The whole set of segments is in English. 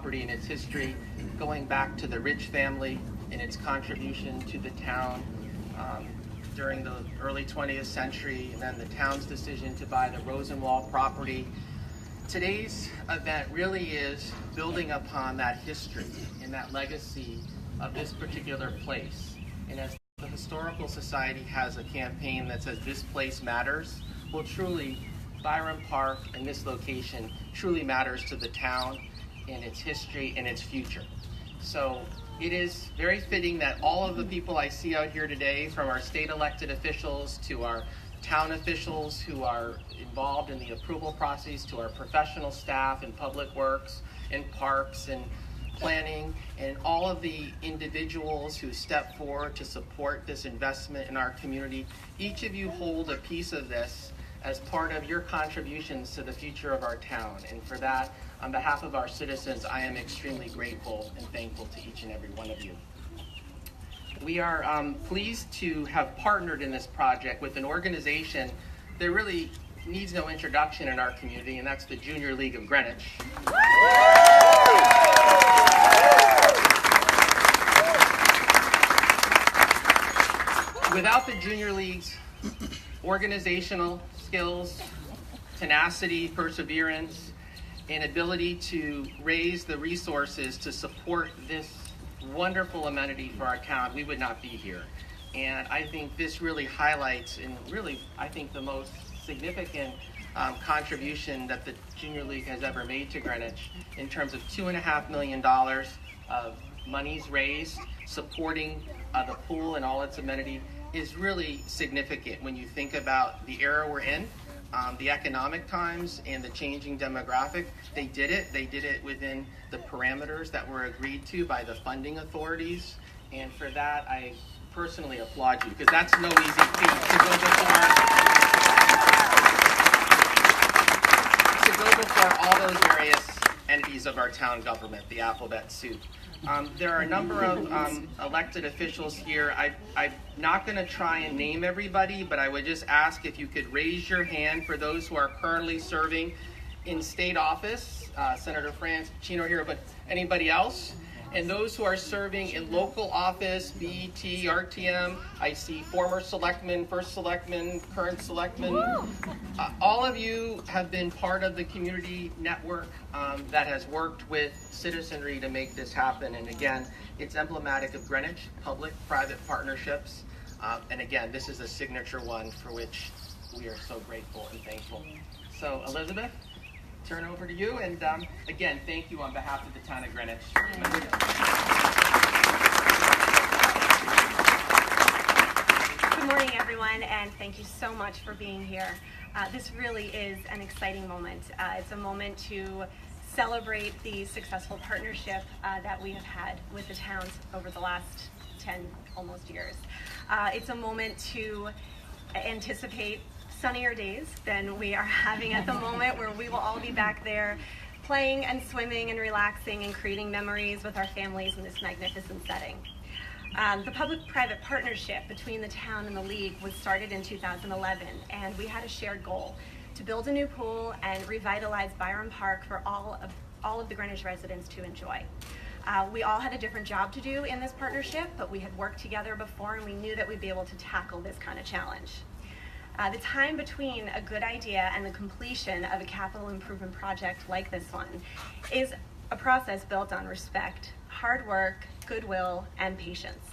property and its history, going back to the Rich family and its contribution to the town during the early 20th century, and then the town's decision to buy the Rosenwald property. Today's event really is building upon that history and that legacy of this particular place. And as the Historical Society has a campaign that says "This place matters," well, truly, Byram Park and this location truly matters to the town and its history and its future. So it is very fitting that all of the people I see out here today, from our state elected officials to our town officials who are involved in the approval process, to our professional staff in public works and parks and planning, and all of the individuals who step forward to support this investment in our community, each of you hold a piece of this as part of your contributions to the future of our town. And for that, on behalf of our citizens, I am extremely grateful and thankful to each and every one of you. We are pleased to have partnered in this project with an organization that really needs no introduction in our community, and that's the Junior League of Greenwich. Without the Junior League's organizational skills, tenacity, perseverance, and ability to raise the resources to support this wonderful amenity for our town, we would not be here. And I think this really highlights, and really, I think, the most significant contribution that the Junior League has ever made to Greenwich, in terms of $2.5 million of monies raised supporting the pool and all its amenity, is really significant when you think about the era we're in, the economic times and the changing demographic. They did it within the parameters that were agreed to by the funding authorities, and for that I personally applaud you, because that's no easy feat to go before all those various entities of our town government, the alphabet soup. There are a number of elected officials here. I'm not going to try and name everybody, but I would just ask if you could raise your hand for those who are currently serving in state office. Senator Franz Chino here, but anybody else? And those who are serving in local office, BET, RTM. I see former selectmen, first selectmen, current selectmen. All of you have been part of the community network that has worked with citizenry to make this happen. And again, it's emblematic of Greenwich, public-private partnerships. And again, this is a signature one for which we are so grateful and thankful. So Elizabeth, turn over to you, and again, thank you on behalf of the town of Greenwich. Good morning, everyone, and thank you so much for being here. This really is an exciting moment. It's a moment to celebrate the successful partnership that we have had with the towns over the last 10 almost years. It's a moment to anticipate sunnier days than we are having at the moment, where we will all be back there playing and swimming and relaxing and creating memories with our families in this magnificent setting. The public-private partnership between the town and the league was started in 2011, and we had a shared goal to build a new pool and revitalize Byram Park for all of the Greenwich residents to enjoy. We all had a different job to do in this partnership, but we had worked together before, and we knew that we'd be able to tackle this kind of challenge. The time between a good idea and the completion of a capital improvement project like this one is a process built on respect, hard work, goodwill, and patience.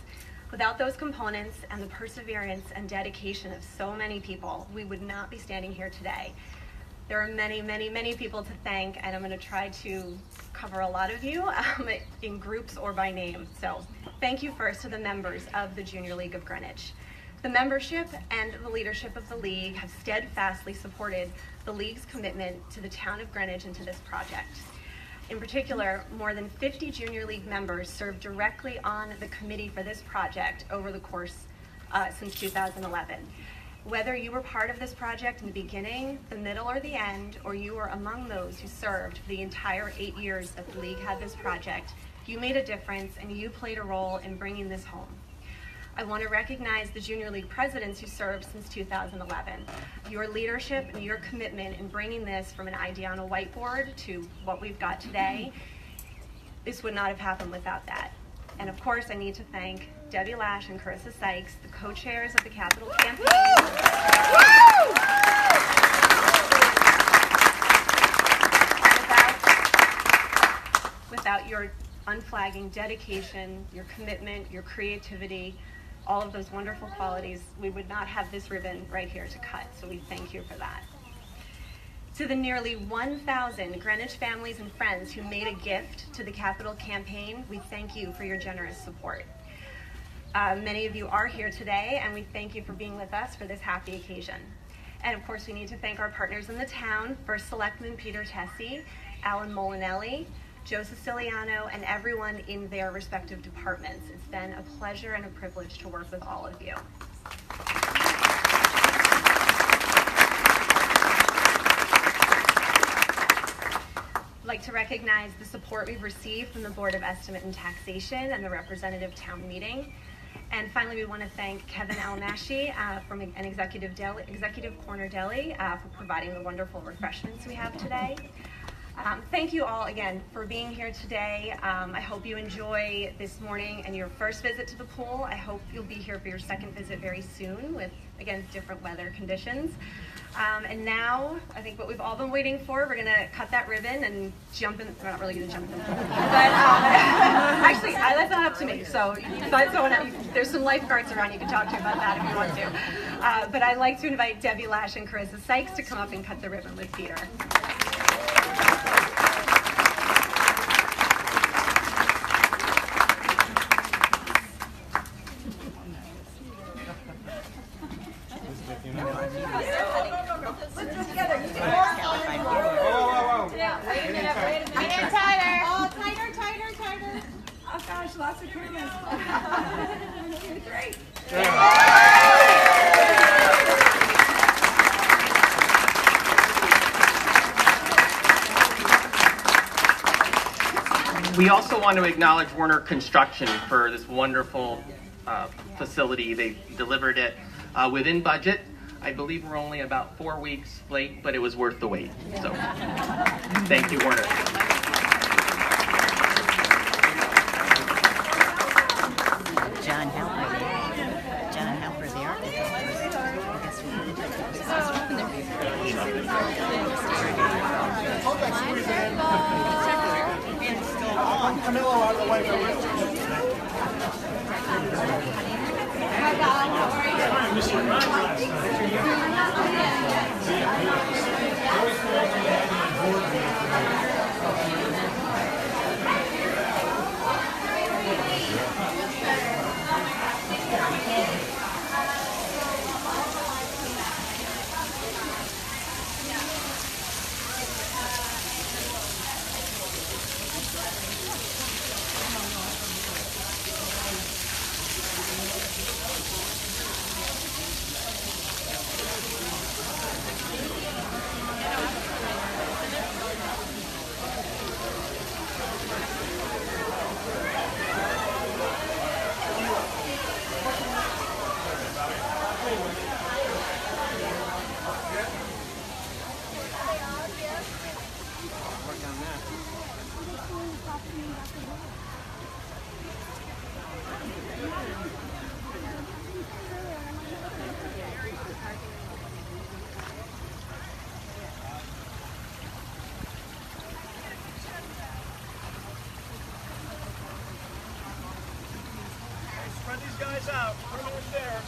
Without those components and the perseverance and dedication of so many people, we would not be standing here today. There are many, many, many people to thank, and I'm going to try to cover a lot of you in groups or by name. So thank you first to the members of the Junior League of Greenwich. The membership and the leadership of the league have steadfastly supported the league's commitment to the town of Greenwich and to this project. In particular, more than 50 Junior League members served directly on the committee for this project over the course since 2011. Whether you were part of this project in the beginning, the middle, or the end, or you were among those who served for the entire 8 years that the league had this project, you made a difference and you played a role in bringing this home. I want to recognize the Junior League presidents who served since 2011. Your leadership and your commitment in bringing this from an idea on a whiteboard to what we've got today this would not have happened without that. And of course, I need to thank Debbie Lash and Carissa Sykes, the co-chairs of the Capital Campaign. Without your unflagging dedication, your commitment, your creativity, all of those wonderful qualities, we would not have this ribbon right here to cut. So we thank you for that. To the nearly 1,000 Greenwich families and friends who made a gift to the Capital Campaign, we thank you for your generous support. Many of you are here today, and we thank you for being with us for this happy occasion. And of course, we need to thank our partners in the town, First Selectman Peter Tessie, Alan Molinelli, Joe Siciliano, and everyone in their respective departments. It's been a pleasure and a privilege to work with all of you. I'd like to recognize the support we've received from the Board of Estimate and Taxation and the representative town meeting. And finally, we want to thank Kevin Almashi from an Executive Corner Deli for providing the wonderful refreshments we have today. Thank you all again for being here today. I hope you enjoy this morning and your first visit to the pool. I hope you'll be here for your second visit very soon with, again, different weather conditions. And now, I think what we've all been waiting for, we're gonna cut that ribbon and jump in. We're not really gonna jump in, but actually, that's not up to me. So there's some lifeguards around you can talk to about that if you want to. But I'd like to invite Debbie Lash and Carissa Sykes to come up and cut the ribbon with Peter. Lots of goodness. Great. We also want to acknowledge Werner Construction for this wonderful facility. They delivered it within budget. I believe we're only about 4 weeks late, but it was worth the wait. So thank you, Werner. John Halper, the architect. I guess we need to Camilo out of the way. Spread these guys out. Put them in the stairs.